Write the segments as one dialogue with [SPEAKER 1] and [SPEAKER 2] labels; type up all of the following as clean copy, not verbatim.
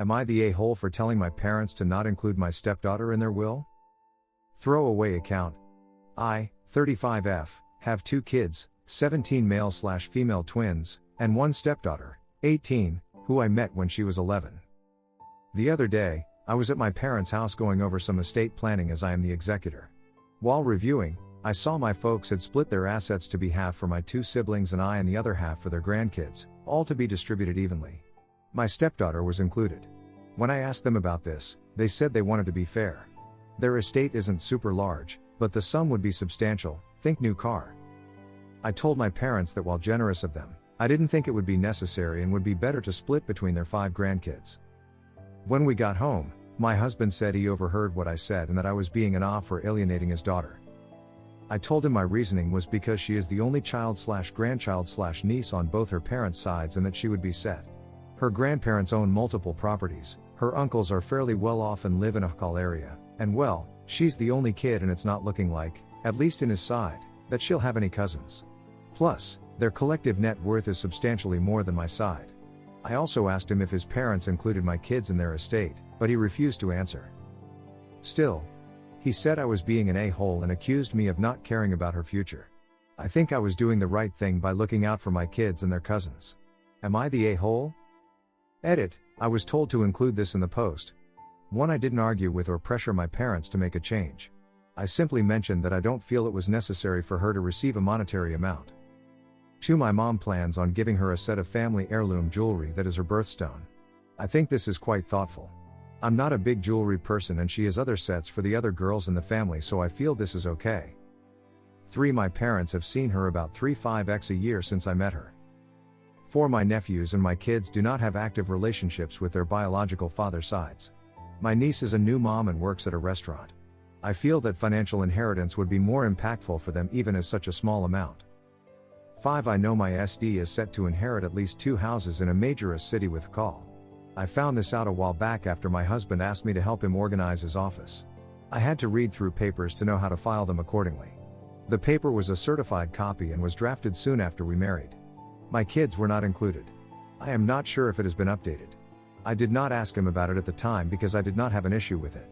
[SPEAKER 1] Am I the a-hole for telling my parents to not include my stepdaughter in their will? Throwaway account. I, 35F, have 2 kids, 17 male/female twins, and 1 stepdaughter, 18, who I met when she was 11. The other day, I was at my parents' house going over some estate planning as I am the executor. While reviewing, I saw my folks had split their assets to be half for my 2 siblings and I and the other half for their grandkids, all to be distributed evenly. My stepdaughter was included. When I asked them about this, they said they wanted to be fair. Their estate isn't super large, but the sum would be substantial, think new car. I told my parents that while generous of them, I didn't think it would be necessary and would be better to split between their 5 grandkids. When we got home, my husband said he overheard what I said and that I was being an off for alienating his daughter. I told him my reasoning was because she is the only child/grandchild/niece on both her parents' sides and that she would be set. Her grandparents own multiple properties, her uncles are fairly well off and live in a Hkal area, and well, she's the only kid and it's not looking like, at least in his side, that she'll have any cousins. Plus, their collective net worth is substantially more than my side. I also asked him if his parents included my kids in their estate, but he refused to answer. Still, he said I was being an a-hole and accused me of not caring about her future. I think I was doing the right thing by looking out for my kids and their cousins. Am I the a-hole? Edit, I was told to include this in the post. 1. I didn't argue with or pressure my parents to make a change. I simply mentioned that I don't feel it was necessary for her to receive a monetary amount. 2. My mom plans on giving her a set of family heirloom jewelry that is her birthstone. I think this is quite thoughtful. I'm not a big jewelry person and she has other sets for the other girls in the family, so I feel this is okay. 3. My parents have seen her about 3-5x a year since I met her. 4. My nephews and my kids do not have active relationships with their biological father sides. My niece is a new mom and works at a restaurant. I feel that financial inheritance would be more impactful for them even as such a small amount. 5. I know my SD is set to inherit at least 2 houses in a major city with Hkal. I found this out a while back after my husband asked me to help him organize his office. I had to read through papers to know how to file them accordingly. The paper was a certified copy and was drafted soon after we married. My kids were not included. I am not sure if it has been updated. I did not ask him about it at the time because I did not have an issue with it.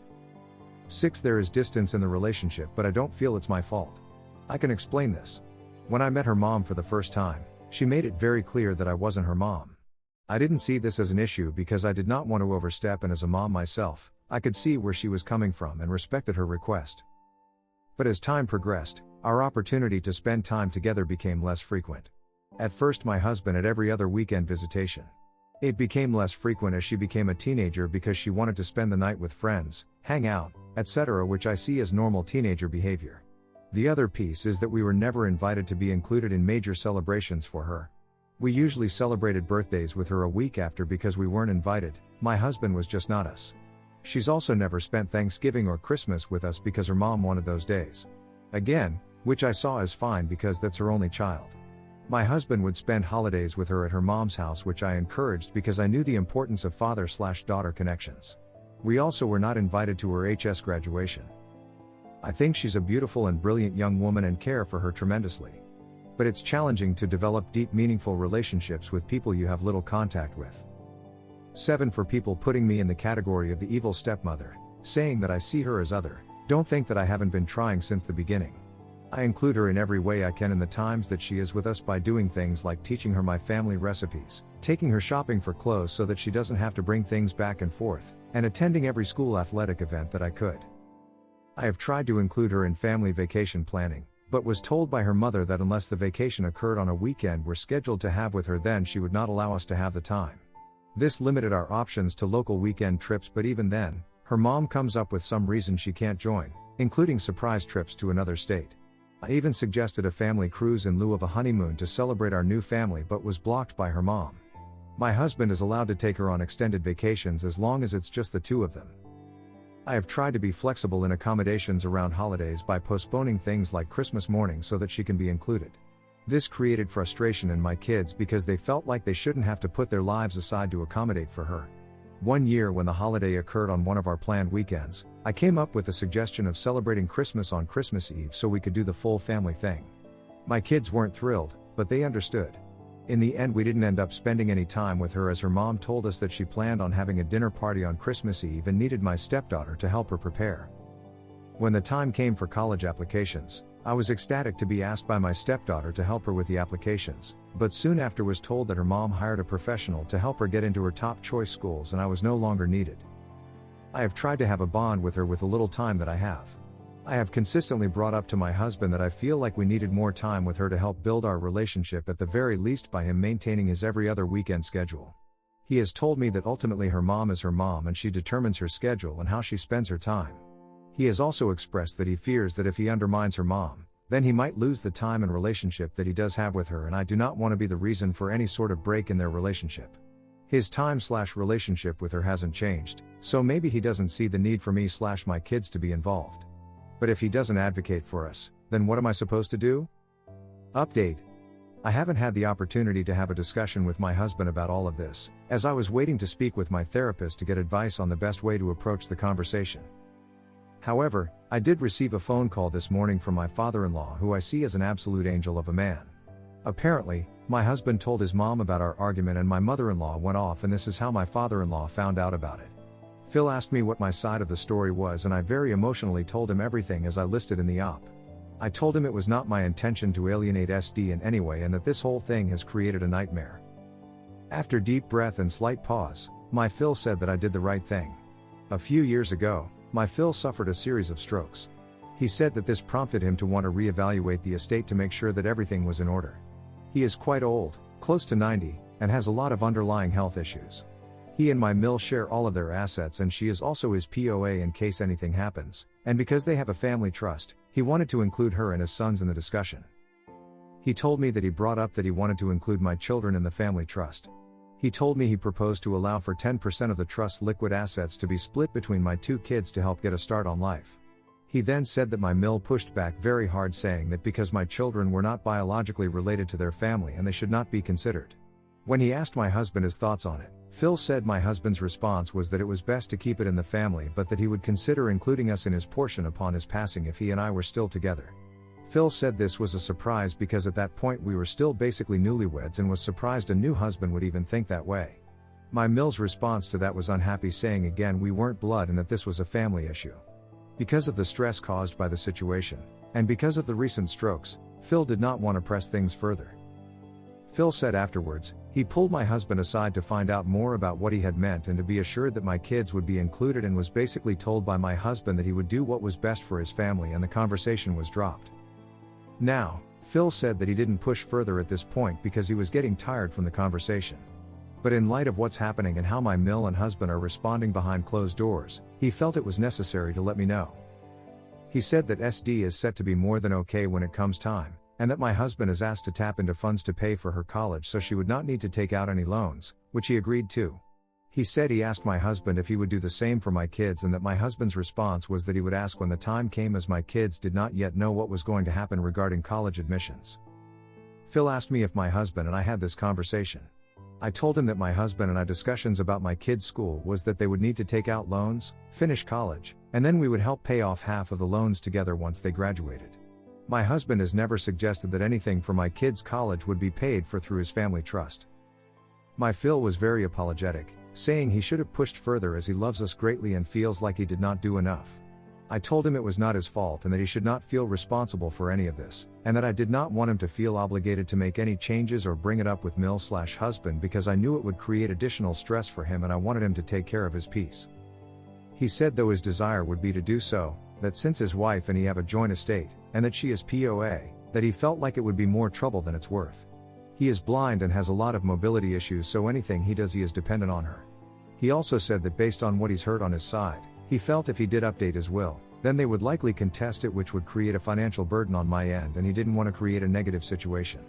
[SPEAKER 1] 6. There is distance in the relationship, but I don't feel it's my fault. I can explain this. When I met her mom for the first time, she made it very clear that I wasn't her mom. I didn't see this as an issue because I did not want to overstep, and as a mom myself, I could see where she was coming from and respected her request. But as time progressed, our opportunity to spend time together became less frequent. At first my husband had every other weekend visitation. It became less frequent as she became a teenager because she wanted to spend the night with friends, hang out, etc., which I see as normal teenager behavior. The other piece is that we were never invited to be included in major celebrations for her. We usually celebrated birthdays with her a week after because we weren't invited. My husband was just not us. She's also never spent Thanksgiving or Christmas with us because her mom wanted those days. Again, which I saw as fine because that's her only child. My husband would spend holidays with her at her mom's house, which I encouraged because I knew the importance of father/daughter connections. We also were not invited to her HS graduation. I think she's a beautiful and brilliant young woman and care for her tremendously. But it's challenging to develop deep, meaningful relationships with people you have little contact with. 7. For people putting me in the category of the evil stepmother, saying that I see her as other, don't think that I haven't been trying since the beginning. I include her in every way I can in the times that she is with us by doing things like teaching her my family recipes, taking her shopping for clothes so that she doesn't have to bring things back and forth, and attending every school athletic event that I could. I have tried to include her in family vacation planning, but was told by her mother that unless the vacation occurred on a weekend we're scheduled to have with her, then she would not allow us to have the time. This limited our options to local weekend trips, but even then, her mom comes up with some reason she can't join, including surprise trips to another state. I even suggested a family cruise in lieu of a honeymoon to celebrate our new family, but was blocked by her mom. My husband is allowed to take her on extended vacations as long as it's just the 2 of them. I have tried to be flexible in accommodations around holidays by postponing things like Christmas morning so that she can be included. This created frustration in my kids because they felt like they shouldn't have to put their lives aside to accommodate for her. One year when the holiday occurred on one of our planned weekends, I came up with the suggestion of celebrating Christmas on Christmas Eve so we could do the full family thing. My kids weren't thrilled, but they understood. In the end, we didn't end up spending any time with her, as her mom told us that she planned on having a dinner party on Christmas Eve and needed my stepdaughter to help her prepare. When the time came for college applications, I was ecstatic to be asked by my stepdaughter to help her with the applications, but soon after was told that her mom hired a professional to help her get into her top choice schools and I was no longer needed. I have tried to have a bond with her with the little time that I have. I have consistently brought up to my husband that I feel like we needed more time with her to help build our relationship, at the very least by him maintaining his every other weekend schedule. He has told me that ultimately her mom is her mom and she determines her schedule and how she spends her time. He has also expressed that he fears that if he undermines her mom, then he might lose the time and relationship that he does have with her, and I do not want to be the reason for any sort of break in their relationship. His time/relationship with her hasn't changed, so maybe he doesn't see the need for me/my kids to be involved. But if he doesn't advocate for us, then what am I supposed to do? Update. I haven't had the opportunity to have a discussion with my husband about all of this, as I was waiting to speak with my therapist to get advice on the best way to approach the conversation. However, I did receive a phone call this morning from my father-in-law, who I see as an absolute angel of a man. Apparently, my husband told his mom about our argument and my mother-in-law went off, and this is how my father-in-law found out about it. Phil asked me what my side of the story was, and I very emotionally told him everything as I listed in the op. I told him it was not my intention to alienate SD in any way and that this whole thing has created a nightmare. After deep breath and slight pause, my Phil said that I did the right thing. A few years ago, my Phil suffered a series of strokes. He said that this prompted him to want to reevaluate the estate to make sure that everything was in order. He is quite old, close to 90, and has a lot of underlying health issues. He and my Mill share all of their assets, and she is also his POA in case anything happens, and because they have a family trust, he wanted to include her and his sons in the discussion. He told me that he brought up that he wanted to include my children in the family trust. He told me he proposed to allow for 10% of the trust's liquid assets to be split between my two kids to help get a start on life. He then said that my Mill pushed back very hard, saying that because my children were not biologically related to their family and they should not be considered. When he asked my husband his thoughts on it, Phil said my husband's response was that it was best to keep it in the family, but that he would consider including us in his portion upon his passing if he and I were still together. Phil said this was a surprise because at that point we were still basically newlyweds and was surprised a new husband would even think that way. My Mill's response to that was unhappy, saying again we weren't blood and that this was a family issue. Because of the stress caused by the situation, and because of the recent strokes, Phil did not want to press things further. Phil said afterwards, he pulled my husband aside to find out more about what he had meant and to be assured that my kids would be included, and was basically told by my husband that he would do what was best for his family, and the conversation was dropped. Now, Phil said that he didn't push further at this point because he was getting tired from the conversation. But in light of what's happening and how my Mill and husband are responding behind closed doors, he felt it was necessary to let me know. He said that SD is set to be more than okay when it comes time, and that my husband is asked to tap into funds to pay for her college so she would not need to take out any loans, which he agreed to. He said he asked my husband if he would do the same for my kids, and that my husband's response was that he would ask when the time came, as my kids did not yet know what was going to happen regarding college admissions. Phil asked me if my husband and I had this conversation. I told him that my husband and I discussions about my kids' school was that they would need to take out loans, finish college, and then we would help pay off half of the loans together once they graduated. My husband has never suggested that anything for my kids' college would be paid for through his family trust. My Phil was very apologetic, saying he should have pushed further as he loves us greatly and feels like he did not do enough. I told him it was not his fault and that he should not feel responsible for any of this, and that I did not want him to feel obligated to make any changes or bring it up with Mill/husband because I knew it would create additional stress for him and I wanted him to take care of his peace. He said though his desire would be to do so, that since his wife and he have a joint estate, and that she is POA, that he felt like it would be more trouble than it's worth. He is blind and has a lot of mobility issues, so anything he does he is dependent on her. He also said that based on what he's heard on his side, he felt if he did update his will, then they would likely contest it, which would create a financial burden on my end, and he didn't want to create a negative situation.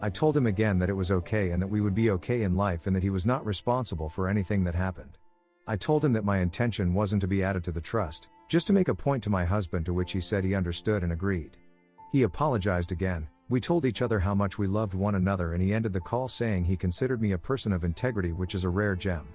[SPEAKER 1] I told him again that it was okay and that we would be okay in life and that he was not responsible for anything that happened. I told him that my intention wasn't to be added to the trust, just to make a point to my husband, to which he said he understood and agreed. He apologized again, we told each other how much we loved one another, and he ended the call saying he considered me a person of integrity, which is a rare gem.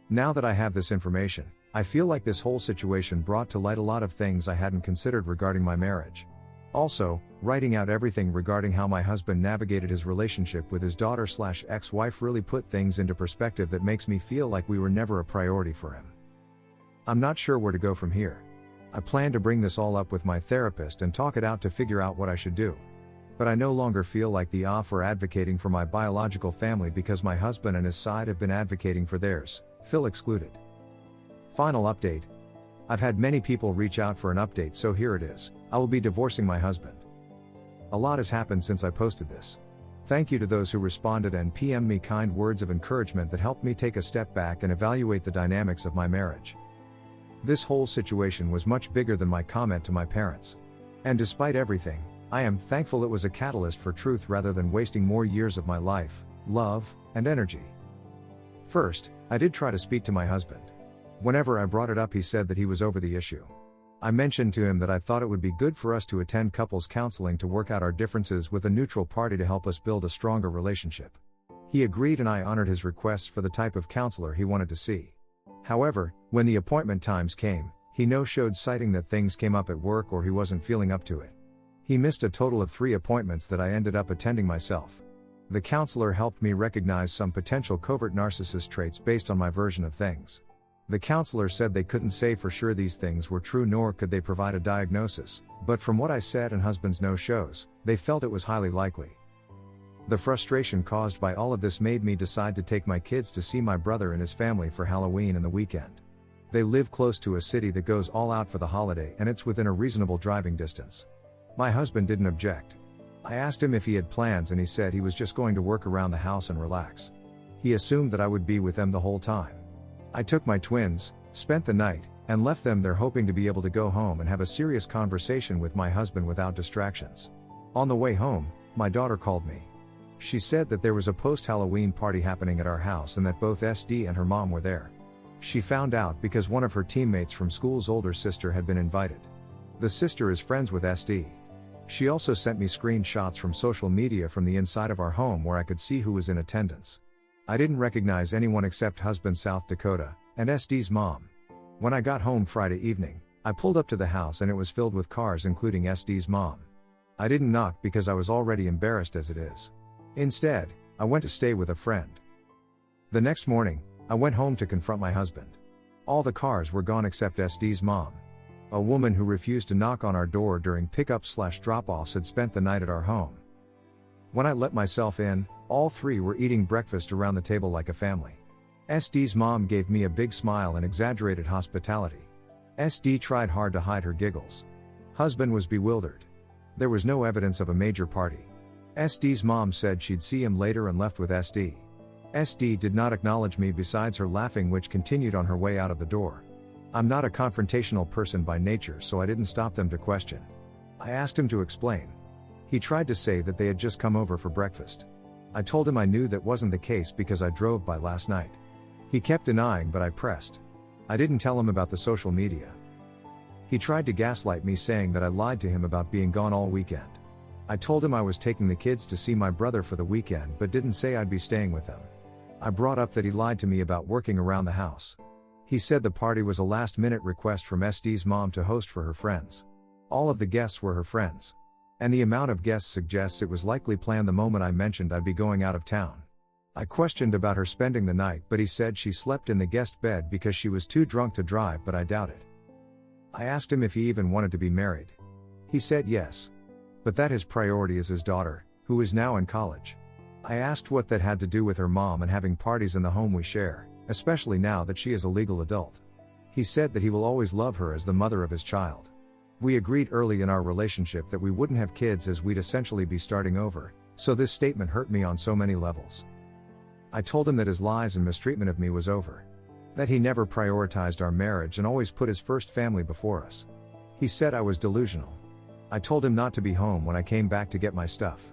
[SPEAKER 1] Now that I have this information, I feel like this whole situation brought to light a lot of things I hadn't considered regarding my marriage. Also, writing out everything regarding how my husband navigated his relationship with his daughter/ex-wife really put things into perspective that makes me feel like we were never a priority for him. I'm not sure where to go from here. I plan to bring this all up with my therapist and talk it out to figure out what I should do. But I no longer feel like the for advocating for my biological family because my husband and his side have been advocating for theirs, Phil excluded. Final update. I've had many people reach out for an update, so here it is. I will be divorcing my husband. A lot has happened since I posted this. Thank you to those who responded and PM'd me kind words of encouragement that helped me take a step back and evaluate the dynamics of my marriage. This whole situation was much bigger than my comment to my parents. And despite everything, I am thankful it was a catalyst for truth rather than wasting more years of my life, love, and energy. First, I did try to speak to my husband. Whenever I brought it up, he said that he was over the issue. I mentioned to him that I thought it would be good for us to attend couples counseling to work out our differences with a neutral party to help us build a stronger relationship. He agreed and I honored his requests for the type of counselor he wanted to see. However, when the appointment times came, he no-showed, citing that things came up at work or he wasn't feeling up to it. He missed a total of 3 appointments that I ended up attending myself. The counselor helped me recognize some potential covert narcissist traits based on my version of things. The counselor said they couldn't say for sure these things were true, nor could they provide a diagnosis, but from what I said and husband's no-shows, they felt it was highly likely. The frustration caused by all of this made me decide to take my kids to see my brother and his family for Halloween and the weekend. They live close to a city that goes all out for the holiday and it's within a reasonable driving distance. My husband didn't object. I asked him if he had plans and he said he was just going to work around the house and relax. He assumed that I would be with them the whole time. I took my twins, spent the night, and left them there hoping to be able to go home and have a serious conversation with my husband without distractions. On the way home, my daughter called me. She said that there was a post-Halloween party happening at our house and that both SD and her mom were there. She found out because one of her teammates from school's older sister had been invited. The sister is friends with SD. She also sent me screenshots from social media from the inside of our home where I could see who was in attendance. I didn't recognize anyone except husband South Dakota, and SD's mom. When I got home Friday evening, I pulled up to the house and it was filled with cars including SD's mom. I didn't knock because I was already embarrassed as it is. Instead, I went to stay with a friend. The next morning, I went home to confront my husband. All the cars were gone except SD's mom. A woman who refused to knock on our door during pickup/drop-offs had spent the night at our home. When I let myself in, all 3 were eating breakfast around the table like a family. SD's mom gave me a big smile and exaggerated hospitality. SD tried hard to hide her giggles. Husband was bewildered. There was no evidence of a major party. SD's mom said she'd see him later and left with SD. SD did not acknowledge me besides her laughing, which continued on her way out of the door. I'm not a confrontational person by nature, so I didn't stop them to question. I asked him to explain. He tried to say that they had just come over for breakfast. I told him I knew that wasn't the case because I drove by last night. He kept denying, but I pressed. I didn't tell him about the social media. He tried to gaslight me, saying that I lied to him about being gone all weekend. I told him I was taking the kids to see my brother for the weekend but didn't say I'd be staying with them. I brought up that he lied to me about working around the house. He said the party was a last-minute request from SD's mom to host for her friends. All of the guests were her friends. And the amount of guests suggests it was likely planned the moment I mentioned I'd be going out of town. I questioned about her spending the night, but he said she slept in the guest bed because she was too drunk to drive, but I doubt it. I asked him if he even wanted to be married. He said yes. But that his priority is his daughter, who is now in college. I asked what that had to do with her mom and having parties in the home we share, especially now that she is a legal adult. He said that he will always love her as the mother of his child. We agreed early in our relationship that we wouldn't have kids as we'd essentially be starting over, so this statement hurt me on so many levels. I told him that his lies and mistreatment of me was over. That he never prioritized our marriage and always put his first family before us. He said I was delusional. I told him not to be home when I came back to get my stuff.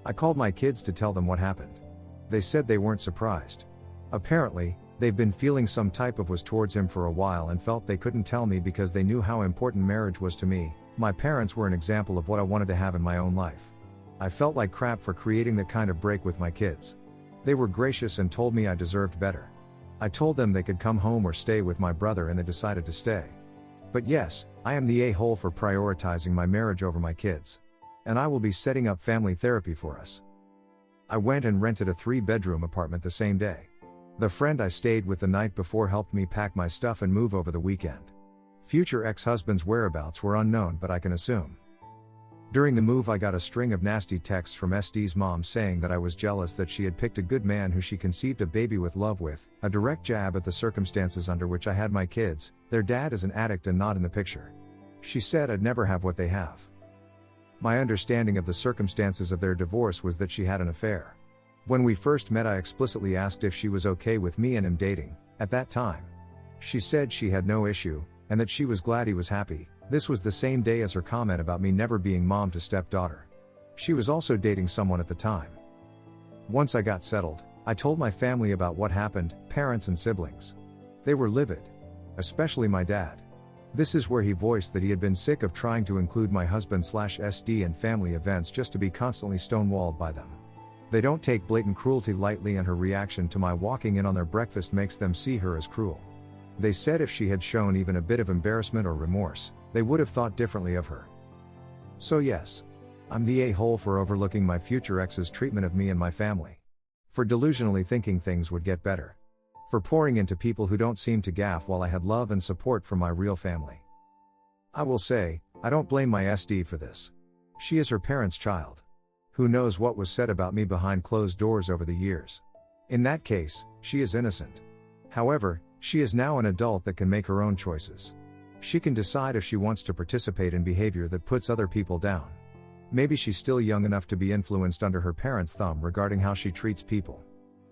[SPEAKER 1] I called my kids to tell them what happened. They said they weren't surprised. Apparently, they've been feeling some type of was towards him for a while and felt they couldn't tell me because they knew how important marriage was to me. My parents were an example of what I wanted to have in my own life. I felt like crap for creating that kind of break with my kids. They were gracious and told me I deserved better. I told them they could come home or stay with my brother and they decided to stay. But yes, I am the a-hole for prioritizing my marriage over my kids. And I will be setting up family therapy for us. I went and rented a 3-bedroom apartment the same day. The friend I stayed with the night before helped me pack my stuff and move over the weekend. Future ex-husband's whereabouts were unknown, but I can assume. During the move I got a string of nasty texts from SD's mom saying that I was jealous that she had picked a good man who she conceived a baby with love with, a direct jab at the circumstances under which I had my kids. Their dad is an addict and not in the picture. She said I'd never have what they have. My understanding of the circumstances of their divorce was that she had an affair. When we first met I explicitly asked if she was okay with me and him dating, at that time. She said she had no issue, and that she was glad he was happy. This was the same day as her comment about me never being mom to stepdaughter. She was also dating someone at the time. Once I got settled, I told my family about what happened, parents and siblings. They were livid. Especially my dad. This is where he voiced that he had been sick of trying to include my husband/SD in family events just to be constantly stonewalled by them. They don't take blatant cruelty lightly, and her reaction to my walking in on their breakfast makes them see her as cruel. They said if she had shown even a bit of embarrassment or remorse, they would have thought differently of her. So yes, I'm the a-hole for overlooking my future ex's treatment of me and my family. For delusionally thinking things would get better. For pouring into people who don't seem to gaff while I had love and support from my real family. I will say, I don't blame my SD for this. She is her parents' child. Who knows what was said about me behind closed doors over the years. In that case, she is innocent. However, she is now an adult that can make her own choices. She can decide if she wants to participate in behavior that puts other people down. Maybe she's still young enough to be influenced under her parents' thumb regarding how she treats people.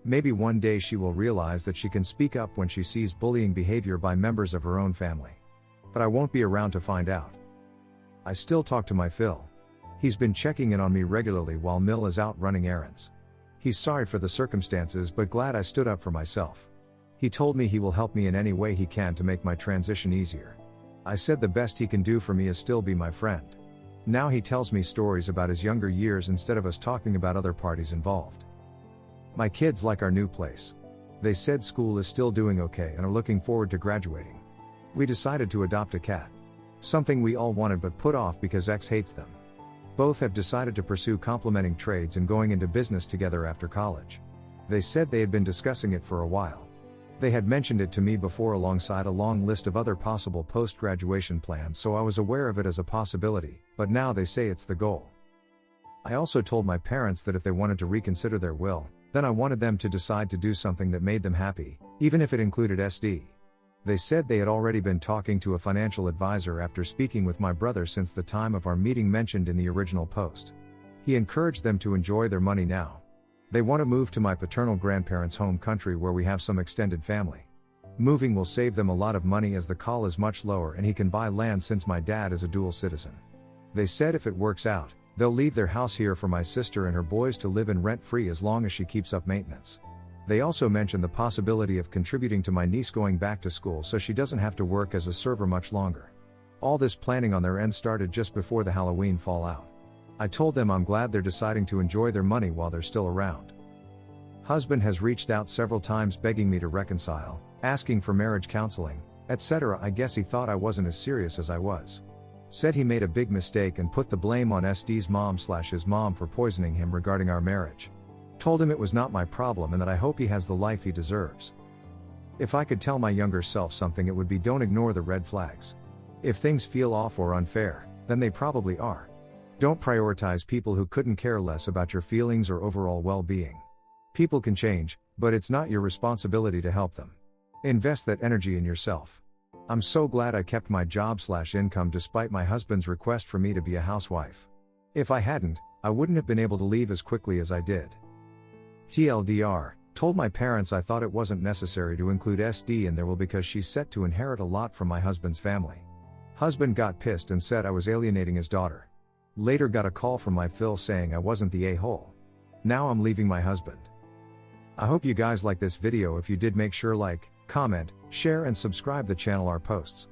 [SPEAKER 1] Maybe one day she will realize that she can speak up when she sees bullying behavior by members of her own family. But I won't be around to find out. I still talk to my Phil. He's been checking in on me regularly while Mill is out running errands. He's sorry for the circumstances but glad I stood up for myself. He told me he will help me in any way he can to make my transition easier. I said the best he can do for me is still be my friend. Now he tells me stories about his younger years instead of us talking about other parties involved. My kids like our new place. They said school is still doing okay and are looking forward to graduating. We decided to adopt a cat. Something we all wanted but put off because X hates them. Both have decided to pursue complementing trades and going into business together after college. They said they had been discussing it for a while. They had mentioned it to me before alongside a long list of other possible post-graduation plans, so I was aware of it as a possibility, but now they say it's the goal. I also told my parents that if they wanted to reconsider their will, then I wanted them to decide to do something that made them happy, even if it included SD. They said they had already been talking to a financial advisor after speaking with my brother since the time of our meeting mentioned in the original post. He encouraged them to enjoy their money now. They want to move to my paternal grandparents' home country where we have some extended family. Moving will save them a lot of money as the call is much lower and he can buy land since my dad is a dual citizen. They said if it works out, they'll leave their house here for my sister and her boys to live in rent-free as long as she keeps up maintenance. They also mentioned the possibility of contributing to my niece going back to school so she doesn't have to work as a server much longer. All this planning on their end started just before the Halloween fallout. I told them I'm glad they're deciding to enjoy their money while they're still around. Husband has reached out several times begging me to reconcile, asking for marriage counseling, etc. I guess he thought I wasn't as serious as I was. Said he made a big mistake and put the blame on SD's mom/his mom for poisoning him regarding our marriage. Told him it was not my problem and that I hope he has the life he deserves. If I could tell my younger self something, it would be don't ignore the red flags. If things feel off or unfair, then they probably are. Don't prioritize people who couldn't care less about your feelings or overall well-being. People can change, but it's not your responsibility to help them. Invest that energy in yourself. I'm so glad I kept my job/income despite my husband's request for me to be a housewife. If I hadn't, I wouldn't have been able to leave as quickly as I did. TLDR, told my parents I thought it wasn't necessary to include SD in there because she's set to inherit a lot from my husband's family. Husband got pissed and said I was alienating his daughter. Later got a call from my Phil saying I wasn't the a-hole. Now I'm leaving my husband. I hope you guys like this video. If you did, make sure like, comment, share and subscribe the channel our posts.